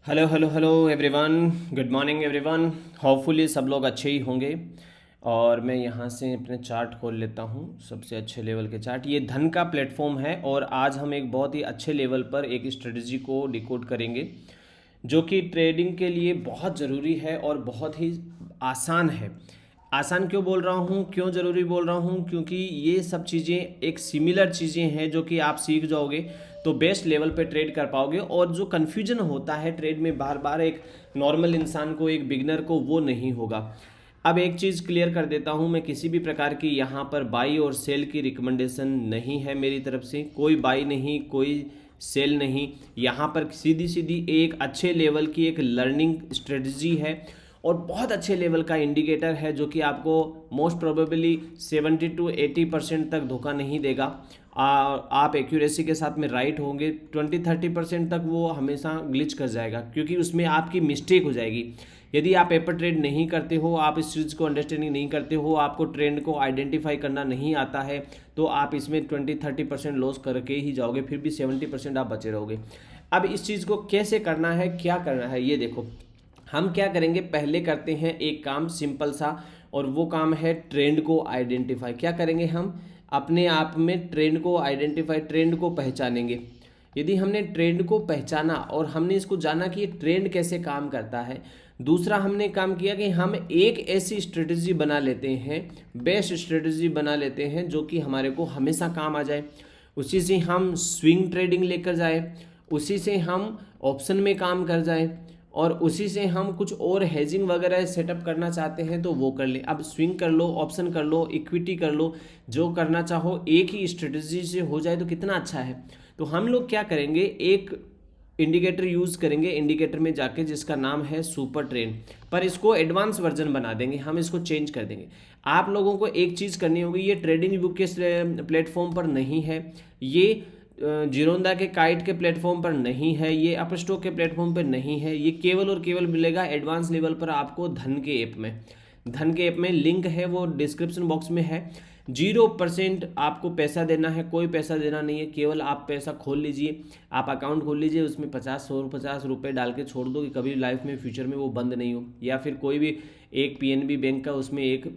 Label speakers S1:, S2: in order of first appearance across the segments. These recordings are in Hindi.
S1: Hello hello hello everyone. Good morning everyone. Hopefully सब लोग अच्छे ही होंगे। और मैं यहाँ से अपने चार्ट खोल लेता हूँ, सबसे अच्छे लेवल के चार्ट। ये धन का प्लेटफॉर्म है और आज हम एक बहुत ही अच्छे लेवल पर एक स्ट्रेटजी को डिकोड करेंगे जो कि ट्रेडिंग के लिए बहुत ज़रूरी है और बहुत ही आसान है। आसान क्यों बोल रहा हूँ, क्यों ज़रूरी बोल रहा हूँ, क्योंकि ये सब चीज़ें एक सिमिलर चीज़ें हैं जो कि आप सीख जाओगे तो बेस्ट लेवल पे ट्रेड कर पाओगे। और जो कन्फ्यूजन होता है ट्रेड में बार बार एक नॉर्मल इंसान को, एक बिगनर को, वो नहीं होगा। अब एक चीज़ क्लियर कर देता हूँ, मैं किसी भी प्रकार की यहाँ पर बाई और सेल की रिकमेंडेशन नहीं है मेरी तरफ से। कोई बाई नहीं, कोई सेल नहीं। यहाँ पर सीधी सीधी एक अच्छे लेवल की एक लर्निंग स्ट्रेटजी है और बहुत अच्छे लेवल का इंडिकेटर है जो कि आपको मोस्ट प्रोबेबली 70 to 80% तक धोखा नहीं देगा। आप एक्यूरेसी के साथ में राइट होंगे। 20-30% तक वो हमेशा ग्लिच कर जाएगा क्योंकि उसमें आपकी मिस्टेक हो जाएगी। यदि आप पेपर ट्रेड नहीं करते हो, आप इस चीज़ को अंडरस्टैंडिंग नहीं करते हो, आपको ट्रेंड को आइडेंटिफाई करना नहीं आता है, तो आप इसमें 20-30% लॉस करके ही जाओगे, फिर भी 70% आप बचे रहोगे। अब इस चीज़ को कैसे करना है, क्या करना है, ये देखो। हम क्या करेंगे, पहले करते हैं एक काम सिंपल सा, और वो काम है ट्रेंड को आइडेंटिफाई। क्या करेंगे हम, अपने आप में ट्रेंड को आइडेंटिफाई, ट्रेंड को पहचानेंगे। यदि हमने ट्रेंड को पहचाना और हमने इसको जाना कि ये ट्रेंड कैसे काम करता है, दूसरा हमने काम किया कि हम एक ऐसी स्ट्रेटजी बना लेते हैं, बेस्ट स्ट्रेटजी बना लेते हैं जो कि हमारे को हमेशा काम आ जाए। उसी से हम स्विंग ट्रेडिंग लेकर जाए, उसी से हम ऑप्शन में काम कर जाए, और उसी से हम कुछ और हेजिंग वगैरह सेटअप करना चाहते हैं तो वो कर ले। अब स्विंग कर लो, ऑप्शन कर लो, इक्विटी कर लो, जो करना चाहो एक ही स्ट्रेटजी से हो जाए तो कितना अच्छा है। तो हम लोग क्या करेंगे, एक इंडिकेटर यूज़ करेंगे, इंडिकेटर में जाके जिसका नाम है सुपर ट्रेंड, पर इसको एडवांस वर्जन बना देंगे, हम इसको चेंज कर देंगे। आप लोगों को एक चीज़ करनी होगी, ये ट्रेडिंग बुक के प्लेटफॉर्म पर नहीं है, ये जीरोंदा के काइट के प्लेटफॉर्म पर नहीं है, ये अपस्टॉक के प्लेटफॉर्म पर नहीं है। ये केवल और केवल मिलेगा एडवांस लेवल पर आपको धन के ऐप में। धन के ऐप में लिंक है, वो डिस्क्रिप्शन बॉक्स में है। 0% आपको पैसा देना है, कोई पैसा देना नहीं है, केवल आप पैसा खोल लीजिए, आप अकाउंट खोल लीजिए, उसमें 50 रुपये डाल के छोड़ दो कि कभी लाइफ में फ्यूचर में वो बंद नहीं हो। या फिर कोई भी एक पीएनबी बैंक का उसमें एक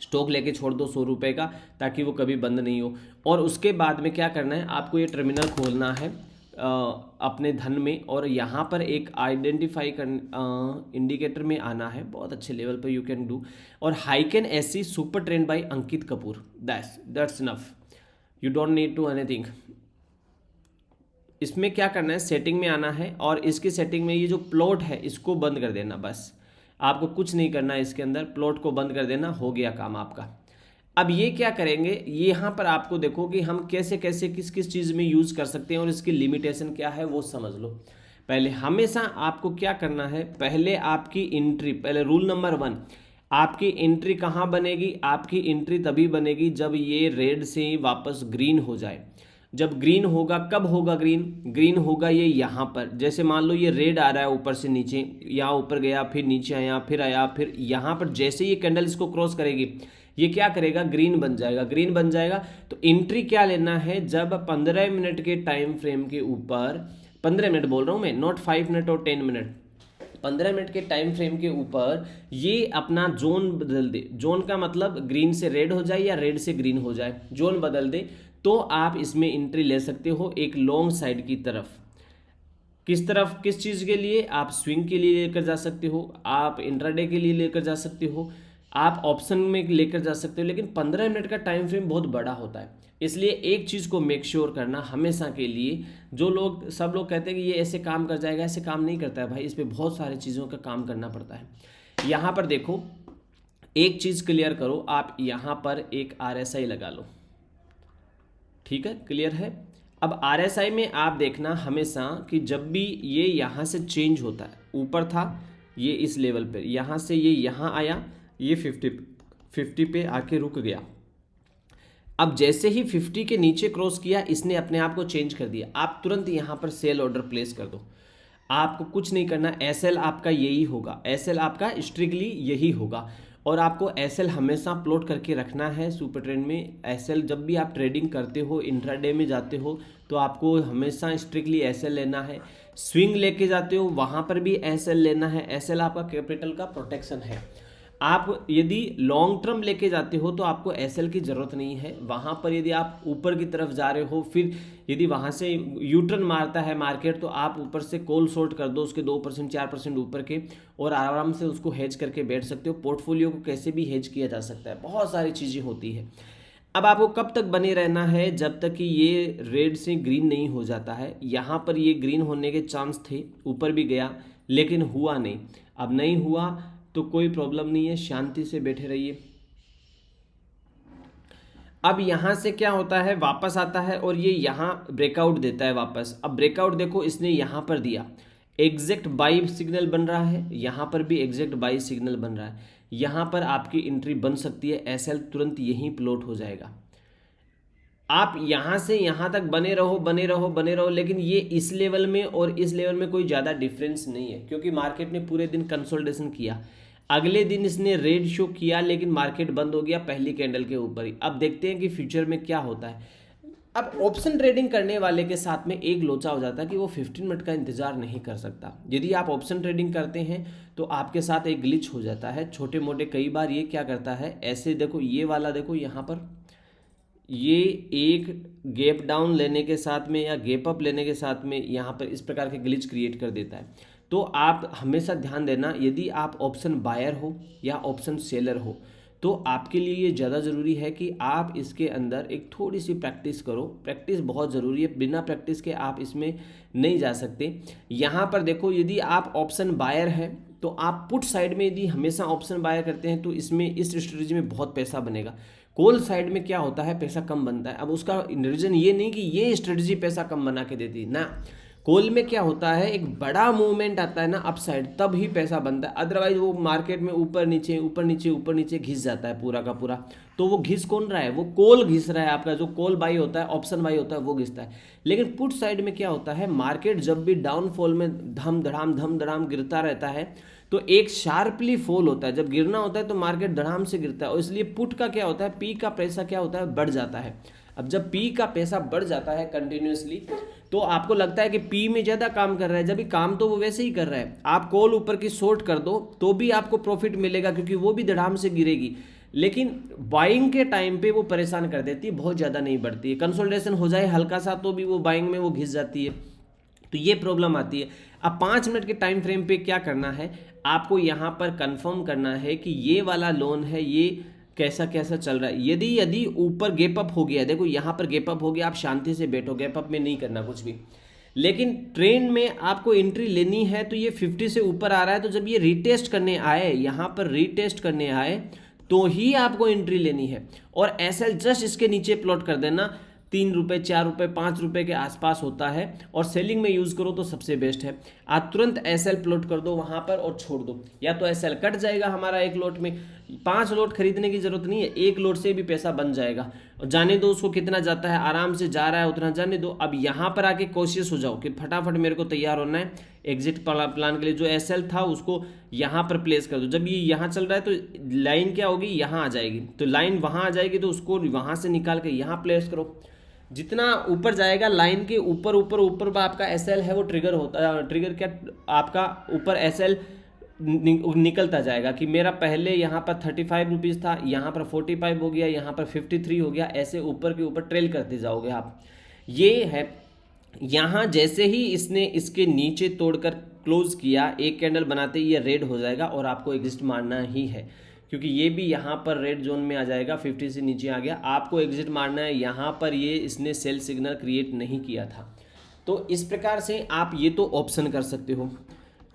S1: स्टॉक लेके छोड़ दो 100 रुपये का, ताकि वो कभी बंद नहीं हो। और उसके बाद में क्या करना है, आपको ये टर्मिनल खोलना है अपने धन में, और यहाँ पर एक आइडेंटिफाई कर इंडिकेटर में आना है, बहुत अच्छे लेवल पर यू कैन डू। और Hykon AC super trend by Ankit Kapoor, that's enough, you don't need to anything. इसमें क्या करना है, सेटिंग में आना है और इसकी सेटिंग में ये जो प्लॉट है इसको बंद कर देना, बस आपको कुछ नहीं करना है इसके अंदर, प्लॉट को बंद कर देना, हो गया काम आपका। अब ये क्या करेंगे, ये यहाँ पर आपको देखो कि हम कैसे कैसे किस किस चीज़ में यूज़ कर सकते हैं और इसकी लिमिटेशन क्या है वो समझ लो। पहले हमेशा आपको क्या करना है, पहले आपकी एंट्री, पहले रूल नंबर 1, आपकी एंट्री कहाँ बनेगी, आपकी एंट्री तभी बनेगी जब ये रेड से वापस ग्रीन हो जाए। जब ग्रीन होगा, कब होगा ग्रीन, ग्रीन होगा ये यहाँ पर, जैसे मान लो ये रेड आ रहा है ऊपर से नीचे, यहाँ ऊपर गया, फिर नीचे आया, फिर आया, फिर यहाँ पर जैसे ये कैंडल इसको क्रॉस करेगी, ये क्या करेगा, ग्रीन बन जाएगा। ग्रीन बन जाएगा तो एंट्री क्या लेना है, जब 15 मिनट के टाइम फ्रेम के ऊपर, 15 मिनट बोल रहा हूँ मैं, नॉट 5 मिनट और 10 मिनट, 15 मिनट के टाइम फ्रेम के ऊपर ये अपना जोन बदल दे। जोन का मतलब ग्रीन से रेड हो जाए या रेड से ग्रीन हो जाए, जोन बदल दे, तो आप इसमें एंट्री ले सकते हो एक लॉन्ग साइड की तरफ। किस तरफ, किस चीज़ के लिए, आप स्विंग के लिए लेकर जा सकते हो, आप इंट्राडे के लिए लेकर जा सकते हो, आप ऑप्शन में लेकर जा सकते हो, लेकिन 15 मिनट का टाइम फ्रेम बहुत बड़ा होता है। इसलिए एक चीज़ को मेक श्योर करना हमेशा के लिए, जो लोग, सब लोग कहते हैं कि ये ऐसे काम कर जाएगा, ऐसे काम नहीं करता है भाई, इस पर बहुत सारी चीज़ों का काम करना पड़ता है। यहाँ पर देखो, एक चीज़ क्लियर करो, आप यहाँ पर एक RSI लगा लो, ठीक है, क्लियर है। अब RSI में आप देखना हमेशा कि जब भी ये यहाँ से चेंज होता है, ऊपर था ये इस लेवल पे, यहाँ से ये यहाँ आया, ये 50 पे आके रुक गया। अब जैसे ही 50 के नीचे क्रॉस किया, इसने अपने आप को चेंज कर दिया, आप तुरंत यहाँ पर सेल ऑर्डर प्लेस कर दो। आपको कुछ नहीं करना, SL आपका यही होगा, SL आपका स्ट्रिक्टली यही होगा। और आपको एसएल हमेशा प्लॉट करके रखना है। सुपर ट्रेंड में एसएल जब भी आप ट्रेडिंग करते हो, इंट्राडे में जाते हो, तो आपको हमेशा स्ट्रिक्टली एसएल लेना है। स्विंग लेके जाते हो वहाँ पर भी एसएल लेना है। एसएल आपका कैपिटल का प्रोटेक्शन है। आप यदि लॉन्ग टर्म लेके जाते हो तो आपको एसएल की ज़रूरत नहीं है। वहाँ पर यदि आप ऊपर की तरफ जा रहे हो, फिर यदि वहाँ से यूटर्न मारता है मार्केट, तो आप ऊपर से कॉल शॉर्ट कर दो उसके 2% 4% ऊपर के, और आराम से उसको हेज करके बैठ सकते हो। पोर्टफोलियो को कैसे भी हेज किया जा सकता है, बहुत सारी चीज़ें होती है। अब आपको कब तक बने रहना है, जब तक कि ये रेड से ग्रीन नहीं हो जाता है। यहाँ पर ये ग्रीन होने के चांस थे, ऊपर भी गया लेकिन हुआ नहीं। अब नहीं हुआ तो कोई प्रॉब्लम नहीं है, शांति से बैठे रहिए। अब यहाँ से क्या होता है, वापस आता है और ये यहाँ ब्रेकआउट देता है वापस। अब ब्रेकआउट देखो इसने यहाँ पर दिया, एग्जैक्ट बाई सिग्नल बन रहा है, यहाँ पर भी एग्जैक्ट बाई सिग्नल बन रहा है। यहाँ पर आपकी एंट्री बन सकती है, एसएल तुरंत यहीं प्लॉट हो जाएगा। आप यहाँ से यहाँ तक बने रहो बने रहो बने रहो, लेकिन ये इस लेवल में और इस लेवल में कोई ज़्यादा डिफरेंस नहीं है, क्योंकि मार्केट ने पूरे दिन कंसोलिडेशन किया। अगले दिन इसने रेड शो किया लेकिन मार्केट बंद हो गया पहली कैंडल के ऊपर ही। अब देखते हैं कि फ्यूचर में क्या होता है। अब ऑप्शन ट्रेडिंग करने वाले के साथ में एक लोचा हो जाता है कि वो 15 मिनट का इंतजार नहीं कर सकता। यदि आप ऑप्शन ट्रेडिंग करते हैं तो आपके साथ एक ग्लिच हो जाता है छोटे मोटे। कई बार ये क्या करता है, ऐसे देखो ये वाला देखो, यहाँ पर ये एक गैप डाउन लेने के साथ में या गैप अप लेने के साथ में यहाँ पर इस प्रकार के ग्लिच क्रिएट कर देता है। तो आप हमेशा ध्यान देना, यदि आप ऑप्शन बायर हो या ऑप्शन सेलर हो तो आपके लिए ये ज़्यादा ज़रूरी है कि आप इसके अंदर एक थोड़ी सी प्रैक्टिस करो। प्रैक्टिस बहुत ज़रूरी है, बिना प्रैक्टिस के आप इसमें नहीं जा सकते। यहाँ पर देखो, यदि आप ऑप्शन बायर है तो आप पुट साइड में यदि हमेशा ऑप्शन बायर करते हैं तो इसमें इस स्ट्रेटजी में बहुत पैसा बनेगा। कॉल साइड में क्या होता है, पैसा कम बनता है। अब उसका रीजन ये नहीं कि ये स्ट्रेटजी पैसा कम बना के देती ना, कॉल में क्या होता है, एक बड़ा मूवमेंट आता है ना अप साइड, तब ही पैसा बनता है। अदरवाइज वो मार्केट में ऊपर नीचे ऊपर नीचे ऊपर नीचे घिस जाता है पूरा का पूरा। तो वो घिस कौन रहा है, वो कॉल घिस रहा है। आपका जो कॉल बाई होता है, ऑप्शन बाई होता है, वो घिसता है। लेकिन पुट साइड में क्या होता है, मार्केट जब भी डाउनफॉल में धम धड़ाम गिरता रहता है तो एक शार्पली फॉल होता है। जब गिरना होता है तो मार्केट धड़ाम से गिरता है, और इसलिए पुट का क्या होता है, पी का पैसा क्या होता है, बढ़ जाता है। अब जब पी का पैसा बढ़ जाता है कंटिन्यूसली, तो आपको लगता है कि पी में ज़्यादा काम कर रहा है, जब भी काम तो वो वैसे ही कर रहा है। आप कॉल ऊपर की शॉर्ट कर दो तो भी आपको प्रॉफिट मिलेगा, क्योंकि वो भी धड़ाम से गिरेगी। लेकिन बाइंग के टाइम पे वो परेशान कर देती है, बहुत ज़्यादा नहीं बढ़ती है। कंसोलिडेशन हो जाए हल्का सा तो भी वो बाइंग में वो घिस जाती है, तो ये प्रॉब्लम आती है। अब 5 मिनट के टाइम फ्रेम पे क्या करना है, आपको यहाँ पर कंफर्म करना है कि ये वाला लोन है, ये कैसा कैसा चल रहा है। यदि ऊपर गैप अप हो गया, देखो यहाँ पर गैप अप हो गया, आप शांति से बैठो, गैप अप में नहीं करना कुछ भी। लेकिन ट्रेंड में आपको एंट्री लेनी है तो ये 50 से ऊपर आ रहा है, तो जब ये रीटेस्ट करने आए, यहाँ पर रीटेस्ट करने आए तो ही आपको एंट्री लेनी है। और एसएल जस्ट इसके नीचे प्लॉट कर देना, 3 रुपये 4 रुपये 5 रुपये के आसपास होता है, और सेलिंग में यूज़ करो तो सबसे बेस्ट है। आप तुरंत एसएल प्लॉट कर दो वहाँ पर और छोड़ दो, या तो एसएल कट जाएगा हमारा एक लोट में। 5 लोट खरीदने की ज़रूरत नहीं है, एक लोट से भी पैसा बन जाएगा। और जाने दो उसको, कितना जाता है, आराम से जा रहा है उतना जाने दो। अब यहाँ पर आके कोशिश हो जाओ कि फटाफट मेरे को तैयार होना है एग्जिट प्लान के लिए। जो एसएल था उसको यहाँ पर प्लेस कर दो। जब ये यहाँ चल रहा है तो लाइन क्या होगी, यहाँ आ जाएगी, तो लाइन वहाँ आ जाएगी, तो उसको वहाँ से निकाल के यहाँ प्लेस करो। जितना ऊपर जाएगा लाइन के ऊपर ऊपर ऊपर आपका एसएल है वो ट्रिगर होता है। ट्रिगर क्या, आपका ऊपर एसएल निकलता जाएगा कि मेरा पहले यहाँ पर 35 रुपीज़ था, यहाँ पर 45 हो गया, यहाँ पर 53 हो गया, ऐसे ऊपर के ऊपर ट्रेल करते जाओगे आप। ये है, यहाँ जैसे ही इसने इसके नीचे तोड़कर क्लोज किया, एक कैंडल बनाते ही ये रेड हो जाएगा और आपको एग्जिट मारना ही है, क्योंकि ये भी यहाँ पर रेड जोन में आ जाएगा। 50 से नीचे आ गया, आपको एग्जिट मारना है। यहाँ पर ये इसने सेल सिग्नल क्रिएट नहीं किया था। तो इस प्रकार से आप ये तो ऑप्शन कर सकते हो।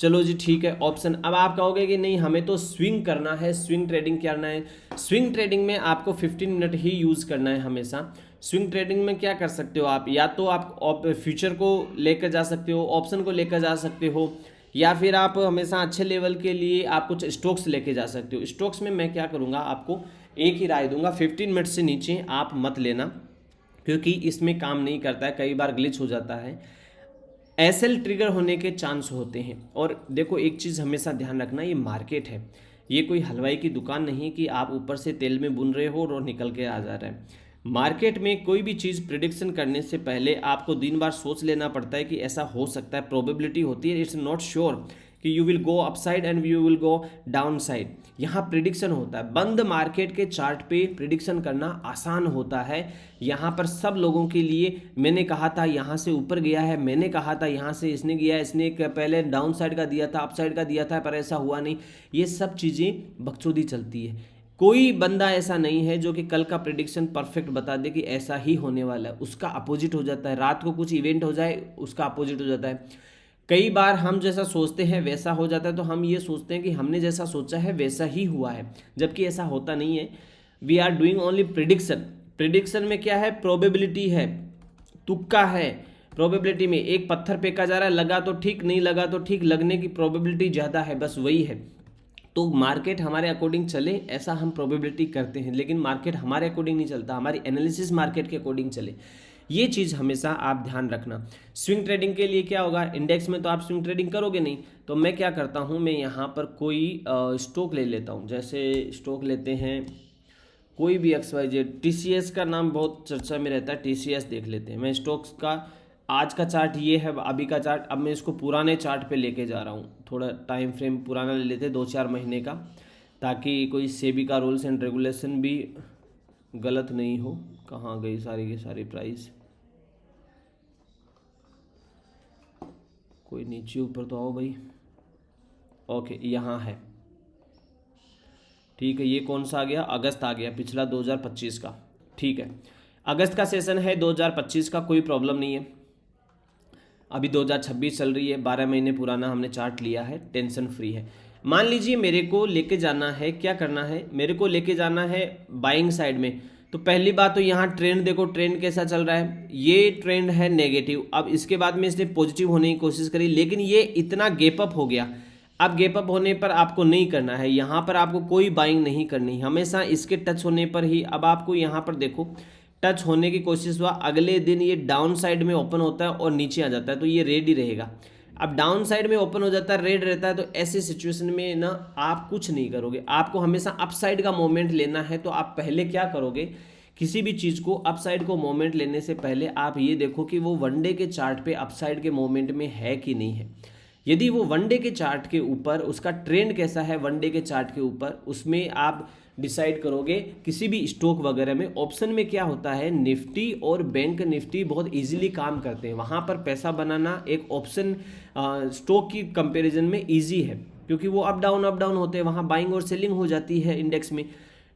S1: चलो जी ठीक है, ऑप्शन। अब आप कहोगे कि नहीं हमें तो स्विंग करना है, स्विंग ट्रेडिंग करना है। स्विंग ट्रेडिंग में आपको 15 मिनट ही यूज़ करना है हमेशा। स्विंग ट्रेडिंग में क्या कर सकते हो आप, या तो आप फ्यूचर को लेकर जा सकते हो, ऑप्शन को लेकर जा सकते हो, या फिर आप हमेशा अच्छे लेवल के लिए आप कुछ स्टॉक्स लेके जा सकते हो। स्टॉक्स में मैं क्या करूँगा, आपको एक ही राय दूंगा, 15 मिनट से नीचे आप मत लेना, क्योंकि इसमें काम नहीं करता है, कई बार ग्लिच हो जाता है, एसएल ट्रिगर होने के चांस होते हैं। और देखो एक चीज़ हमेशा ध्यान रखना, ये मार्केट है, ये कोई हलवाई की दुकान नहीं कि आप ऊपर से तेल में भून रहे हो और निकल के आ जा रहा है। मार्केट में कोई भी चीज़ प्रिडिक्शन करने से पहले आपको 3 बार सोच लेना पड़ता है कि ऐसा हो सकता है, प्रोबेबिलिटी होती है, इट्स नॉट श्योर कि you will go upside and you will go down side. यहाँ प्रिडिक्शन होता है। बंद मार्केट के चार्ट पे प्रिडिक्शन करना आसान होता है। यहाँ पर सब लोगों के लिए मैंने कहा था यहाँ से ऊपर गया है, मैंने कहा था यहाँ से इसने गया, इसने पहले डाउन साइड का दिया था, अप साइड का दिया था, पर ऐसा हुआ नहीं। ये सब चीज़ें बकचोदी चलती है। कोई बंदा ऐसा नहीं है जो कि कल का प्रिडिक्शन परफेक्ट बता दे कि ऐसा ही होने वाला है, उसका अपोजिट हो जाता है। रात को कुछ इवेंट हो जाए, उसका अपोजिट हो जाता है। कई बार हम जैसा सोचते हैं वैसा हो जाता है, तो हम ये सोचते हैं कि हमने जैसा सोचा है वैसा ही हुआ है, जबकि ऐसा होता नहीं है। We are doing only prediction. Prediction में क्या है? प्रोबेबिलिटी है, तुक्का है। प्रोबेबिलिटी में एक पत्थर फेंका जा रहा है, लगा तो ठीक, नहीं लगा तो ठीक, लगने की प्रोबेबिलिटी ज़्यादा है, बस वही है। तो मार्केट हमारे अकॉर्डिंग चले ऐसा हम प्रोबेबिलिटी करते हैं, लेकिन मार्केट हमारे अकॉर्डिंग नहीं चलता, हमारी एनालिसिस मार्केट के अकॉर्डिंग चले। ये चीज़ हमेशा आप ध्यान रखना। स्विंग ट्रेडिंग के लिए क्या होगा? इंडेक्स में तो आप स्विंग ट्रेडिंग करोगे नहीं, तो मैं क्या करता हूँ, मैं यहाँ पर कोई स्टॉक ले लेता हूँ। जैसे स्टॉक लेते हैं कोई भी XYZ, TCS का नाम बहुत चर्चा में रहता है, TCS देख लेते हैं। मैं स्टॉक्स का आज का चार्ट ये है, अभी का चार्ट। अब मैं इसको पुराने चार्ट पे लेके जा रहा हूँ, थोड़ा टाइम फ्रेम पुराना ले लेते हैं, 2-4 महीने का, ताकि कोई सेबी का रूल्स एंड रेगुलेशन भी गलत नहीं हो। कहाँ गई सारी की सारी प्राइस? कोई नीचे ऊपर तो आओ भाई। ओके, यहाँ है, ठीक है। ये कौन सा आ गया? अगस्त आ गया, पिछला 2025 का। ठीक है, अगस्त का सेशन है 2025 का, कोई प्रॉब्लम नहीं है। अभी 2026 चल रही है, 12 महीने पुराना हमने चार्ट लिया है, टेंशन फ्री है। मान लीजिए मेरे को लेके जाना है, क्या करना है, मेरे को लेके जाना है बाइंग साइड में। तो पहली बात तो यहाँ ट्रेंड देखो, ट्रेंड कैसा चल रहा है, ये ट्रेंड है नेगेटिव। अब इसके बाद में इसने पॉजिटिव होने की कोशिश करी, लेकिन ये इतना गैप अप हो गया। अब गैप अप होने पर आपको नहीं करना है, यहाँ पर आपको कोई बाइंग नहीं करनी, हमेशा इसके टच होने पर ही। अब आपको यहाँ पर देखो, टच होने की कोशिश हुआ, अगले दिन ये डाउन साइड में ओपन होता है और नीचे आ जाता है, तो ये रेड ही रहेगा। अब डाउन साइड में ओपन हो जाता है, रेड रहता है, तो ऐसे सिचुएशन में ना आप कुछ नहीं करोगे, आपको हमेशा अप साइड का मोमेंट लेना है। तो आप पहले क्या करोगे, किसी भी चीज़ को अप साइड को मोमेंट लेने से पहले आप ये देखो कि वो वनडे के चार्ट पे अप साइड के मोमेंट में है कि नहीं है। यदि वो वनडे के चार्ट के ऊपर, उसका ट्रेंड कैसा है वनडे के चार्ट के ऊपर, उसमें आप डिसाइड करोगे। किसी भी स्टॉक वगैरह में ऑप्शन में क्या होता है, निफ्टी और बैंक निफ्टी बहुत इजीली काम करते हैं, वहाँ पर पैसा बनाना एक ऑप्शन स्टॉक की कंपैरिजन में इजी है, क्योंकि वो अप डाउन होते हैं, वहाँ बाइंग और सेलिंग हो जाती है इंडेक्स में।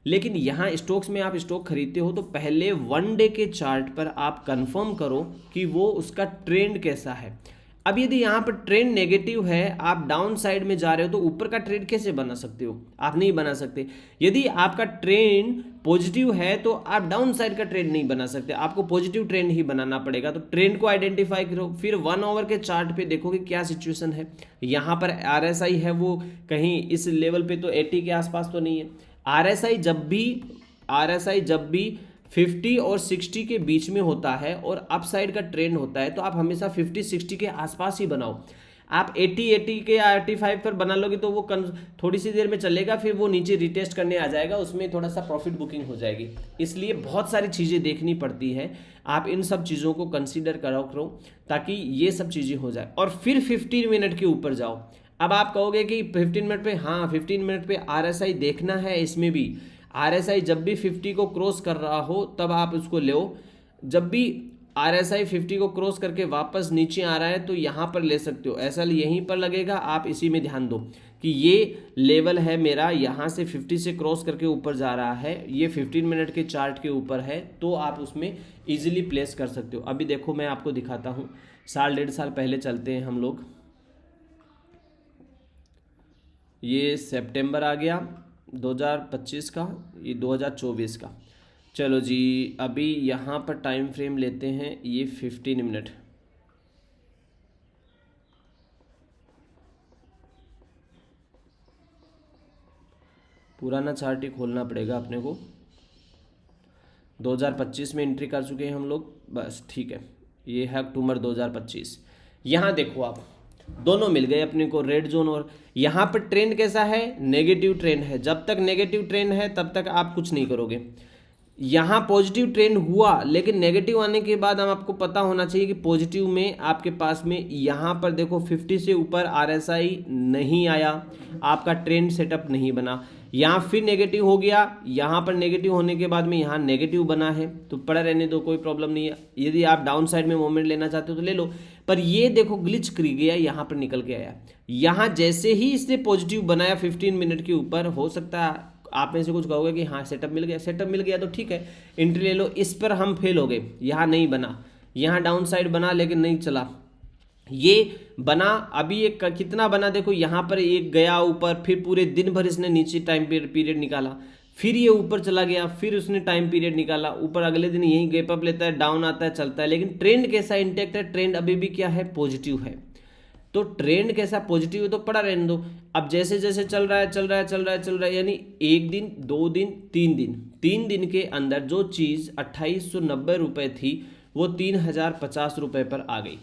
S1: लेकिन यहाँ स्टॉक्स में आप स्टॉक खरीदते हो तो पहले वन डे के चार्ट पर आप कंफर्म करो कि वो उसका ट्रेंड कैसा है। अब यदि यहाँ पर ट्रेंड नेगेटिव है, आप डाउन साइड में जा रहे हो, तो ऊपर का ट्रेंड कैसे बना सकते हो? आप नहीं बना सकते। यदि आपका ट्रेंड पॉजिटिव है तो आप डाउन साइड का ट्रेंड नहीं बना सकते, आपको पॉजिटिव ट्रेंड ही बनाना पड़ेगा। तो ट्रेंड को आइडेंटिफाई करो, फिर 1 आवर के चार्ट पे देखो कि क्या सिचुएशन है। यहाँ पर RSI है, वो कहीं इस लेवल पे तो 80 के आसपास तो नहीं है। RSI जब भी 50 और 60 के बीच में होता है और अप साइड का ट्रेंड होता है, तो आप हमेशा 50-60 के आसपास ही बनाओ। आप 80 के या 85 पर बना लोगे तो वो थोड़ी सी देर में चलेगा, फिर वो नीचे रिटेस्ट करने आ जाएगा, उसमें थोड़ा सा प्रॉफिट बुकिंग हो जाएगी। इसलिए बहुत सारी चीज़ें देखनी पड़ती है, आप इन सब चीज़ों को कंसीडर करो ताकि ये सब चीज़ें हो जाए। और फिर 15 मिनट के ऊपर जाओ। अब आप कहोगे कि 15 मिनट पे, हाँ 15 मिनट पे RSI देखना है। इसमें भी RSI जब भी 50 को क्रॉस कर रहा हो तब आप उसको लो। जब भी RSI 50 को क्रॉस करके वापस नीचे आ रहा है तो यहाँ पर ले सकते हो, ऐसा यहीं पर लगेगा। आप इसी में ध्यान दो कि ये लेवल है मेरा, यहाँ से 50 से क्रॉस करके ऊपर जा रहा है, ये 15 मिनट के चार्ट के ऊपर है, तो आप उसमें ईजिली प्लेस कर सकते हो। अभी देखो मैं आपको दिखाता हूँ, 1.5 साल पहले चलते हैं हम लोग। ये सितंबर आ गया 2025 का, ये 2024 का। चलो जी, अभी यहाँ पर टाइम फ्रेम लेते हैं ये 15 मिनट। पुराना चार्ट ही खोलना पड़ेगा अपने को। 2025 में एंट्री कर चुके हैं हम लोग, बस ठीक है। ये है अक्टूबर 2025। यहाँ देखो आप, दोनों मिल गए अपने को, रेड जोन। और यहाँ पर ट्रेंड कैसा है, नेगेटिव ट्रेंड है। जब तक नेगेटिव ट्रेंड है तब तक आप कुछ नहीं करोगे। यहाँ पॉजिटिव ट्रेंड हुआ, लेकिन नेगेटिव आने के बाद हम आपको पता होना चाहिए कि पॉजिटिव में आपके पास में यहाँ पर देखो 50 से ऊपर आरएसआई नहीं आया, आपका ट्रेंड सेटअप नहीं बना। यहाँ फिर नेगेटिव हो गया, यहाँ पर नेगेटिव होने के बाद में यहाँ नेगेटिव बना है, तो पड़ा रहने दो, कोई प्रॉब्लम नहीं है। यदि आप डाउन साइड में मोमेंट लेना चाहते हो तो ले लो, पर ये देखो ग्लिच कर गया, यहाँ पर निकल के आया। यहाँ जैसे ही इसने पॉजिटिव बनाया 15 मिनट के ऊपर, हो सकता है आप में से कुछ कहोगे कि हाँ सेटअप मिल गया, सेटअप मिल गया तो ठीक है, एंट्री ले लो। इस पर हम फेल हो गए, यहाँ नहीं बना, यहाँ डाउन साइड बना लेकिन नहीं चला। ये बना अभी एक कितना बना देखो, यहाँ पर एक गया ऊपर, फिर पूरे दिन भर इसने नीचे टाइम पीरियड निकाला, फिर ये ऊपर चला गया, फिर उसने टाइम पीरियड निकाला ऊपर, अगले दिन यही गैप अप लेता है, डाउन आता है, चलता है। लेकिन ट्रेंड कैसा इंटैक्ट है, ट्रेंड अभी भी क्या है, पॉजिटिव है। तो ट्रेंड कैसा पॉजिटिव है तो पड़ा रहने दो। अब जैसे जैसे चल रहा है, यानी एक दिन, 2 दिन, 3 दिन के अंदर जो चीज़ 2890 रुपये थी वो 3050 रुपये पर आ गई।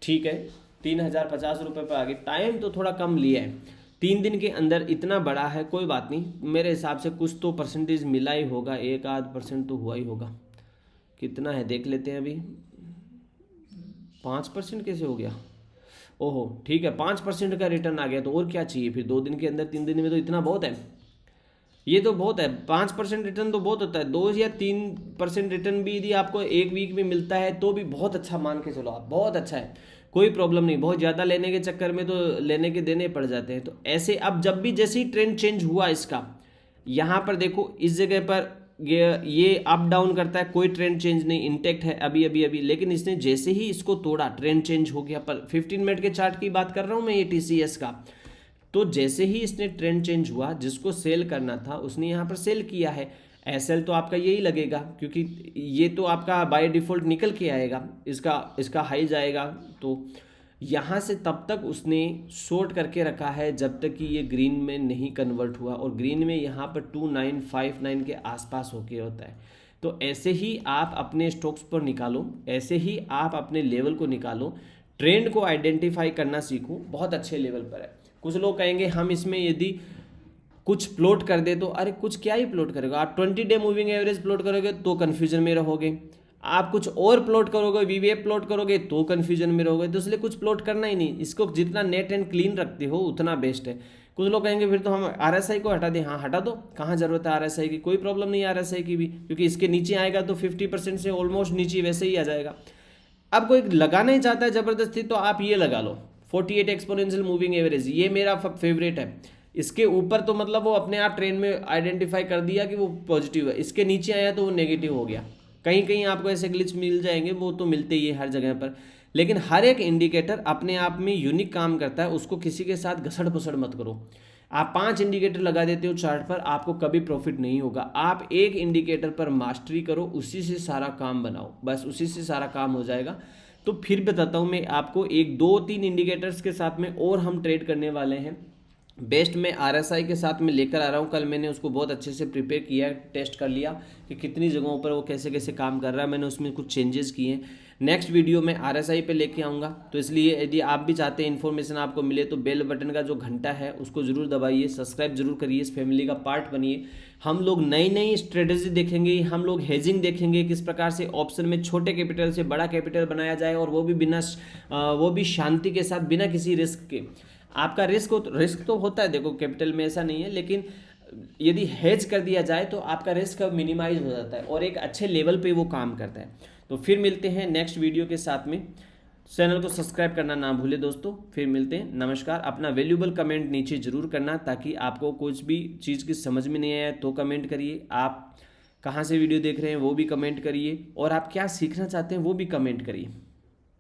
S1: ठीक है, 3050 रुपये पर आ गई। टाइम तो थोड़ा कम लिया है, 3 दिन के अंदर इतना बड़ा है, कोई बात नहीं। मेरे हिसाब से कुछ तो परसेंटेज मिला ही होगा, 1-8% तो हुआ ही होगा। कितना है देख लेते हैं अभी, 5% कैसे हो गया, ओहो ठीक है, 5% का रिटर्न आ गया, तो और क्या चाहिए फिर। 2 दिन के अंदर, 3 दिन में तो इतना बहुत है, ये तो बहुत है। 5% रिटर्न तो बहुत होता है, 2 या 3% रिटर्न भी यदि आपको एक वीक में मिलता है तो भी बहुत अच्छा मान के चलो आप, बहुत अच्छा है, कोई प्रॉब्लम नहीं। बहुत ज़्यादा लेने के चक्कर में तो लेने के देने पड़ जाते हैं। तो ऐसे अब जब भी जैसे ही ट्रेंड चेंज हुआ इसका, यहाँ पर देखो इस जगह पर ये अप डाउन करता है, कोई ट्रेंड चेंज नहीं, इंटैक्ट है अभी। लेकिन इसने जैसे ही इसको तोड़ा, ट्रेंड चेंज हो गया। पर 15 मिनट के चार्ट की बात कर रहा हूँ मैं, ये TCS का। तो जैसे ही इसने ट्रेंड चेंज हुआ, जिसको सेल करना था उसने यहाँ पर सेल किया है। SL तो आपका यही लगेगा, क्योंकि ये तो आपका बाय डिफ़ॉल्ट निकल के आएगा, इसका हाई जाएगा। तो यहाँ से तब तक उसने शॉर्ट करके रखा है जब तक कि ये ग्रीन में नहीं कन्वर्ट हुआ, और ग्रीन में यहाँ पर 2959 के आसपास होके होता है। तो ऐसे ही आप अपने स्टॉक्स पर निकालो, ऐसे ही आप अपने लेवल को निकालो, ट्रेंड को आइडेंटिफाई करना सीखो, बहुत अच्छे लेवल पर है। कुछ लोग कहेंगे हम इसमें यदि कुछ प्लॉट कर दे तो, अरे कुछ क्या ही प्लॉट करेगा आप, 20 डे मूविंग एवरेज प्लॉट करोगे तो कन्फ्यूजन में रहोगे, आप कुछ और प्लॉट करोगे, VWAP प्लॉट करोगे तो कन्फ्यूजन में रहोगे। तो इसलिए कुछ प्लॉट करना ही नहीं, इसको जितना नेट एंड क्लीन रखते हो उतना बेस्ट है। कुछ लोग कहेंगे फिर तो हम RSI को हटा दें, हाँ हटा दो, कहाँ जरूरत है RSI की, कोई प्रॉब्लम नहीं है RSI की भी, क्योंकि इसके नीचे आएगा तो 50% से ऑलमोस्ट नीचे वैसे ही आ जाएगा। अब कोई लगाना ही चाहता है ज़बरदस्ती तो आप ये लगा लो 48 एक्सपोनेंशियल मूविंग एवरेज, ये मेरा फेवरेट है। इसके ऊपर तो मतलब वो अपने आप ट्रेंड में आइडेंटिफाई कर दिया कि वो पॉजिटिव है, इसके नीचे आया तो वो नेगेटिव हो गया। कहीं कहीं आपको ऐसे ग्लिच मिल जाएंगे, वो तो मिलते ही है हर जगह पर, लेकिन हर एक इंडिकेटर अपने आप में यूनिक काम करता है, उसको किसी के साथ घसड़ पसड़ मत करो। आप 5 इंडिकेटर लगा देते हो चार्ट पर, आपको कभी प्रॉफिट नहीं होगा। आप एक इंडिकेटर पर मास्टरी करो, उसी से सारा काम बनाओ, बस उसी से सारा काम हो जाएगा। तो फिर बताता हूँ मैं आपको, 1 2 3 इंडिकेटर्स के साथ में और हम ट्रेड करने वाले हैं। बेस्ट में RSI के साथ में लेकर आ रहा हूँ, कल मैंने उसको बहुत अच्छे से प्रिपेयर किया, टेस्ट कर लिया कि कितनी जगहों पर वो कैसे कैसे काम कर रहा है, मैंने उसमें कुछ चेंजेस किए हैं। नेक्स्ट वीडियो में RSI पे लेके आऊँगा। तो इसलिए यदि आप भी चाहते हैं इन्फॉर्मेशन आपको मिले तो बेल बटन का जो घंटा है उसको ज़रूर दबाइए, सब्सक्राइब जरूर करिए, इस फैमिली का पार्ट बनिए। हम लोग नई स्ट्रेटेजी देखेंगे, हम लोग हेजिंग देखेंगे, किस प्रकार से ऑप्शन में छोटे कैपिटल से बड़ा कैपिटल बनाया जाए, और वो भी शांति के साथ, बिना किसी रिस्क के। आपका रिस्क तो होता है देखो कैपिटल में, ऐसा नहीं है, लेकिन यदि हेज कर दिया जाए तो आपका रिस्क मिनिमाइज हो जाता है और एक अच्छे लेवल पे वो काम करता है। तो फिर मिलते हैं नेक्स्ट वीडियो के साथ में। चैनल को सब्सक्राइब करना ना भूले दोस्तों। फिर मिलते हैं, नमस्कार। अपना वैल्यूबल कमेंट नीचे जरूर करना, ताकि आपको कुछ भी चीज़ की समझ में नहीं आया तो कमेंट करिए। आप कहाँ से वीडियो देख रहे हैं वो भी कमेंट करिए, और आप क्या सीखना चाहते हैं वो भी कमेंट करिए।